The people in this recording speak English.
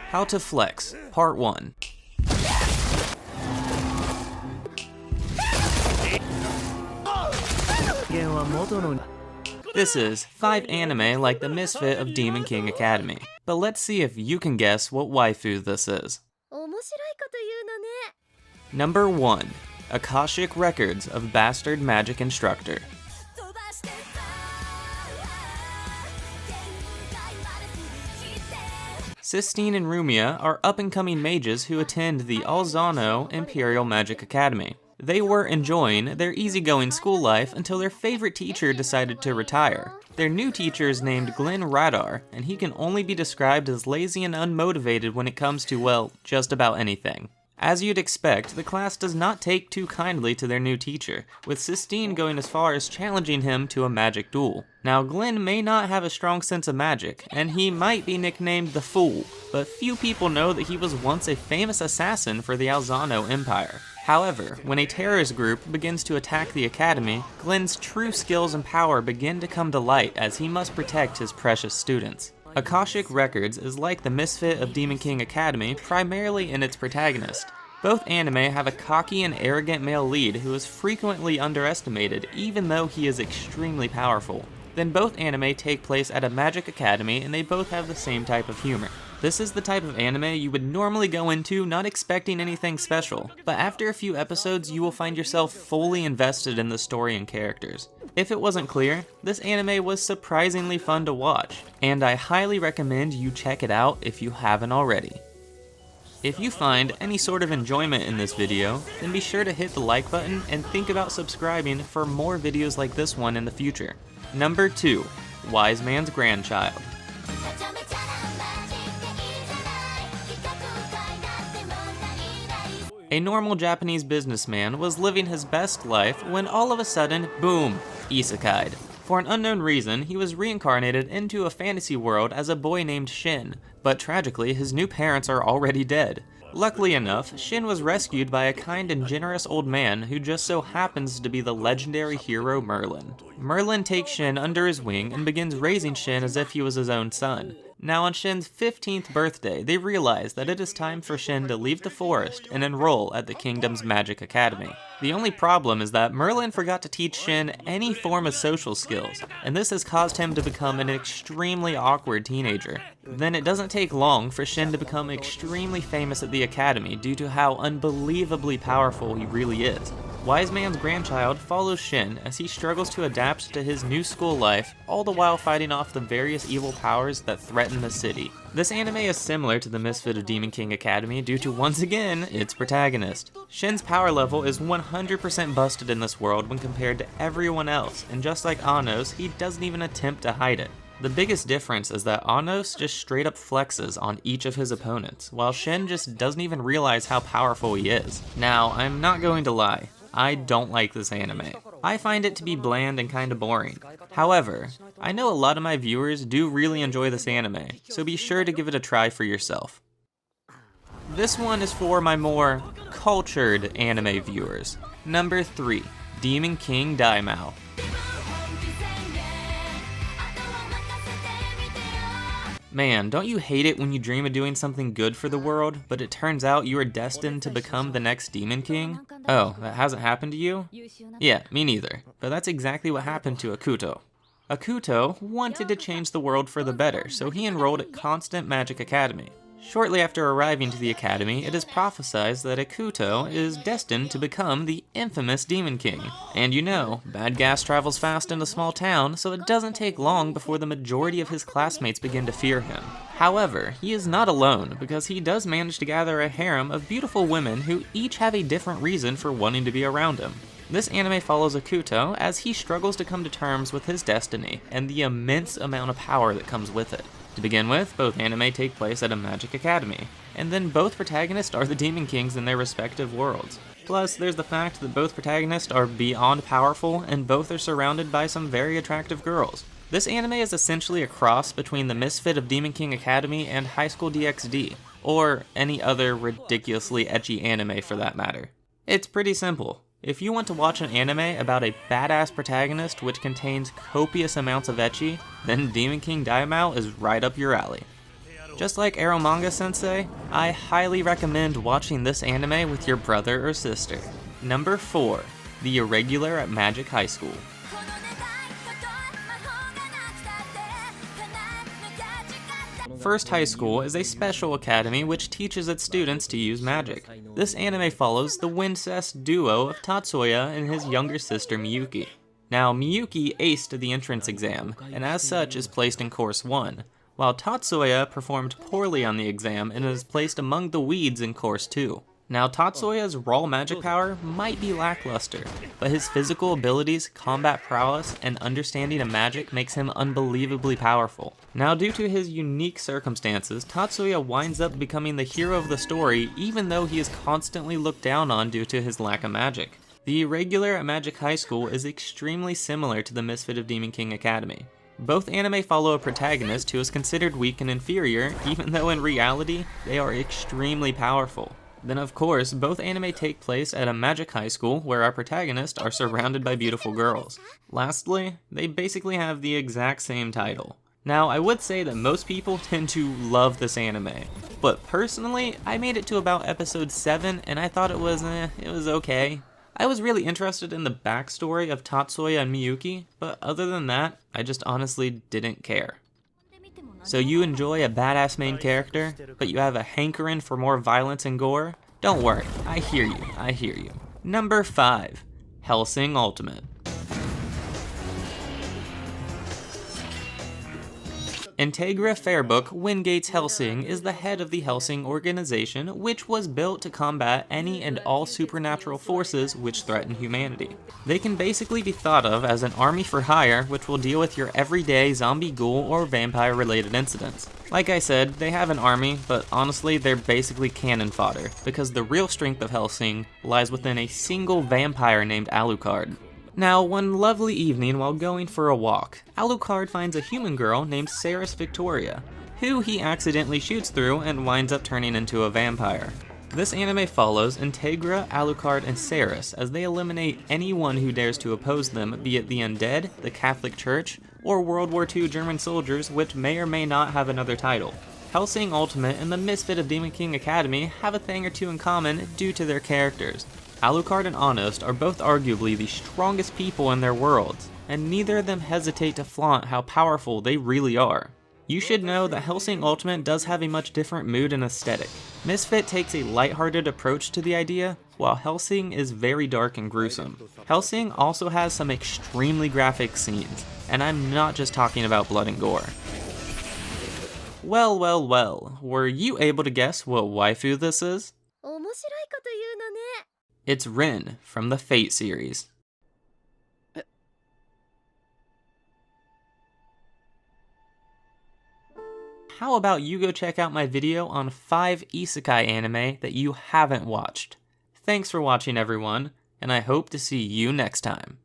How to Flex, Part 1. This is 5 anime like the Misfit of Demon King Academy. But let's see if you can guess what waifu this is. Number 1. Akashic Records of Bastard Magic Instructor. Sistine and Rumia are up-and-coming mages who attend the Alzano Imperial Magic Academy. They were enjoying their easygoing school life until their favorite teacher decided to retire. Their new teacher is named Glenn Radar, and he can only be described as lazy and unmotivated when it comes to, well, just about anything. As you'd expect, the class does not take too kindly to their new teacher, with Sistine going as far as challenging him to a magic duel. Now, Glenn may not have a strong sense of magic, and he might be nicknamed the Fool, but few people know that he was once a famous assassin for the Alzano Empire. However, when a terrorist group begins to attack the academy, Glenn's true skills and power begin to come to light as he must protect his precious students. Akashic Records is like the Misfit of Demon King Academy primarily in its protagonist. Both anime have a cocky and arrogant male lead who is frequently underestimated even though he is extremely powerful. Then both anime take place at a magic academy and they both have the same type of humor. This is the type of anime you would normally go into not expecting anything special, but after a few episodes you will find yourself fully invested in the story and characters. If it wasn't clear, this anime was surprisingly fun to watch, and I highly recommend you check it out if you haven't already. If you find any sort of enjoyment in this video, then be sure to hit the like button and think about subscribing for more videos like this one in the future. Number 2. Wise Man's Grandchild. A normal Japanese businessman was living his best life when all of a sudden, boom, isekai'd. For an unknown reason, he was reincarnated into a fantasy world as a boy named Shin, but tragically his new parents are already dead. Luckily enough, Shin was rescued by a kind and generous old man who just so happens to be the legendary hero Merlin. Merlin takes Shin under his wing and begins raising Shin as if he was his own son. Now on Shin's 15th birthday, they realize that it is time for Shin to leave the forest and enroll at the kingdom's magic academy. The only problem is that Merlin forgot to teach Shin any form of social skills, and this has caused him to become an extremely awkward teenager. Then it doesn't take long for Shin to become extremely famous at the academy due to how unbelievably powerful he really is. Wise Man's Grandchild follows Shin as he struggles to adapt to his new school life, all the while fighting off the various evil powers that threaten the city. This anime is similar to the Misfit of Demon King Academy due to, once again, its protagonist. Shin's power level is 100% busted in this world when compared to everyone else, and just like Anos, he doesn't even attempt to hide it. The biggest difference is that Anos just straight up flexes on each of his opponents, while Shin just doesn't even realize how powerful he is. Now, I'm not going to lie. I don't like this anime. I find it to be bland and kinda boring. However, I know a lot of my viewers do really enjoy this anime, so be sure to give it a try for yourself. This one is for my more cultured anime viewers. Number 3. Demon King Daiman. Man, don't you hate it when you dream of doing something good for the world, but it turns out you are destined to become the next Demon King? Oh, that hasn't happened to you? Yeah, me neither. But that's exactly what happened to Akuto. Akuto wanted to change the world for the better, so he enrolled at Constant Magic Academy. Shortly after arriving to the academy, it is prophesied that Akuto is destined to become the infamous Demon King. And you know, bad gas travels fast in a small town, so it doesn't take long before the majority of his classmates begin to fear him. However, he is not alone, because he does manage to gather a harem of beautiful women who each have a different reason for wanting to be around him. This anime follows Akuto as he struggles to come to terms with his destiny and the immense amount of power that comes with it. To begin with, both anime take place at a magic academy, and then both protagonists are the Demon Kings in their respective worlds. Plus, there's the fact that both protagonists are beyond powerful and both are surrounded by some very attractive girls. This anime is essentially a cross between the Misfit of Demon King Academy and High School DxD, or any other ridiculously ecchi anime for that matter. It's pretty simple. If you want to watch an anime about a badass protagonist which contains copious amounts of ecchi, then Demon King Daiman is right up your alley. Just like Eromanga Sensei, I highly recommend watching this anime with your brother or sister. Number 4. The Irregular at Magic High School. First High School is a special academy which teaches its students to use magic. This anime follows the Wincest duo of Tatsuya and his younger sister Miyuki. Now, Miyuki aced the entrance exam, and as such is placed in Course 1, while Tatsuya performed poorly on the exam and is placed among the weeds in Course 2. Now, Tatsuya's raw magic power might be lackluster, but his physical abilities, combat prowess, and understanding of magic makes him unbelievably powerful. Now, due to his unique circumstances, Tatsuya winds up becoming the hero of the story even though he is constantly looked down on due to his lack of magic. The Irregular at Magic High School is extremely similar to the Misfit of Demon King Academy. Both anime follow a protagonist who is considered weak and inferior, even though in reality, they are extremely powerful. Then of course, both anime take place at a magic high school where our protagonists are surrounded by beautiful girls. Lastly, they basically have the exact same title. Now, I would say that most people tend to love this anime, but personally, I made it to about episode 7 and I thought it was okay. I was really interested in the backstory of Tatsuya and Miyuki, but other than that, I just honestly didn't care. So you enjoy a badass main character, but you have a hankering for more violence and gore? Don't worry, I hear you. Number 5. Helsing Ultimate. Integra Fairbook Wingate's Helsing is the head of the Helsing organization, which was built to combat any and all supernatural forces which threaten humanity. They can basically be thought of as an army for hire, which will deal with your everyday zombie, ghoul, or vampire-related incidents. Like I said, they have an army, but honestly, they're basically cannon fodder, because the real strength of Helsing lies within a single vampire named Alucard. Now, one lovely evening while going for a walk, Alucard finds a human girl named Saris Victoria, who he accidentally shoots through and winds up turning into a vampire. This anime follows Integra, Alucard, and Saris as they eliminate anyone who dares to oppose them, be it the undead, the Catholic Church, or World War II German soldiers, which may or may not have another title. Helsing Ultimate and the Misfit of Demon King Academy have a thing or two in common due to their characters. Alucard and Honest are both arguably the strongest people in their worlds, and neither of them hesitate to flaunt how powerful they really are. You should know that Helsing Ultimate does have a much different mood and aesthetic. Misfit takes a lighthearted approach to the idea, while Helsing is very dark and gruesome. Helsing also has some extremely graphic scenes, and I'm not just talking about blood and gore. Well, were you able to guess what waifu this is? It's Rin from the Fate series. How about you go check out my video on 5 isekai anime that you haven't watched? Thanks for watching everyone, and I hope to see you next time.